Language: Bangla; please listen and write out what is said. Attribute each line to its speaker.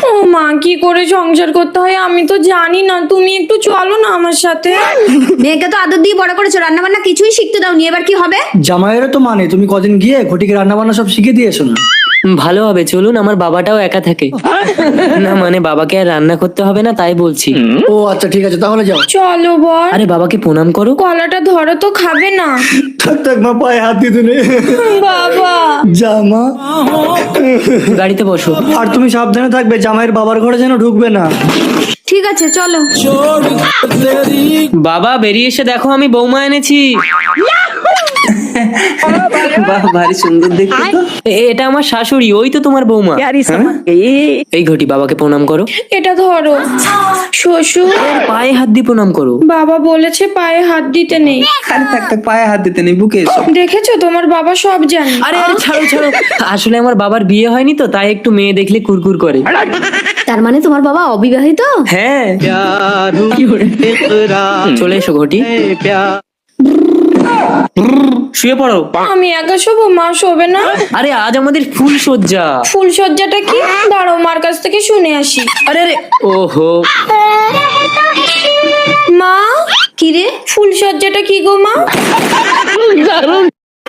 Speaker 1: ও মা, কি করে সংসার করতে হয় আমি তো জানি না, তুমি একটু চলো না আমার সাথে।
Speaker 2: মেয়েকে তো আদর দিয়ে বড় করেছো, রান্না বান্না কিছুই শিখতে দাও নি, এবার কি হবে?
Speaker 3: জামাইয়েরও তো মানে তুমি কদিন গিয়ে ঘটিকে রান্না বান্না সব শিখে দিয়েছো না?
Speaker 4: ভালো হবে, চলুন, আমার বাবাটাও একা থাকে। না মানে বাবাকে আর রান্না করতে হবে না তাই বলছি।
Speaker 3: ও আচ্ছা ঠিক আছে, তাহলে যাও।
Speaker 1: চলো বর।
Speaker 4: আরে বাবাকে প্রণাম করো।
Speaker 1: কলাটা ধরো তো, খাবে না?
Speaker 3: থাক থাক মা, পায়ে হাত দিতে নেই।
Speaker 1: বাবা।
Speaker 3: যা মা।
Speaker 4: গাড়িতে বসো।
Speaker 3: আর তুমি সাবধানে থাকবে, জামাইয়ের বাবার ঘরে যেন ঢুকবে না।
Speaker 2: ঠিক আছে চলো।
Speaker 4: বাবা বেরিয়ে এসে দেখো আমি বৌমা এনেছি। বাহ, ভারী সুন্দর দেখতে তো। এটা আমার শাশুড়ি, ওই তো তোমার বৌমা। এই ঘটি, বাবাকে প্রণাম করো।
Speaker 1: এটা ধরো। শ্বশুর।
Speaker 4: পায়ে হাত দিয়ে প্রণাম করো।
Speaker 1: বাবা বলেছে পায়ে হাত দিতে নেই।
Speaker 5: আরে থাকতে পায়ে হাত দিতে নেই, বুকে এসো।
Speaker 1: দেখেছো, তোমার বাবা সব জানে।
Speaker 4: আরে আরে ছাড়ো ছাড়ো, আসলে আমার বাবার বিয়ে হয়নি তো, তাই একটু মেয়ে দেখলে কুরকুর করে।
Speaker 2: তার মানে তোমার বাবা অবিবাহিত?
Speaker 4: হ্যাঁ। চলে এসো ঘটি, শুয়ে পড়ো।
Speaker 1: আমি একা শোবো, মা শোবে না?
Speaker 4: আরে আজ আমাদের ফুল সজ্জা।
Speaker 1: ফুলসজ্জাটা কি? দাঁড়াও, মার কাছ থেকে শুনে আসি।
Speaker 4: আরে আরে, ওহো।
Speaker 1: মা,
Speaker 2: কি রে?
Speaker 1: ফুলসজ্জাটা কি গো মা?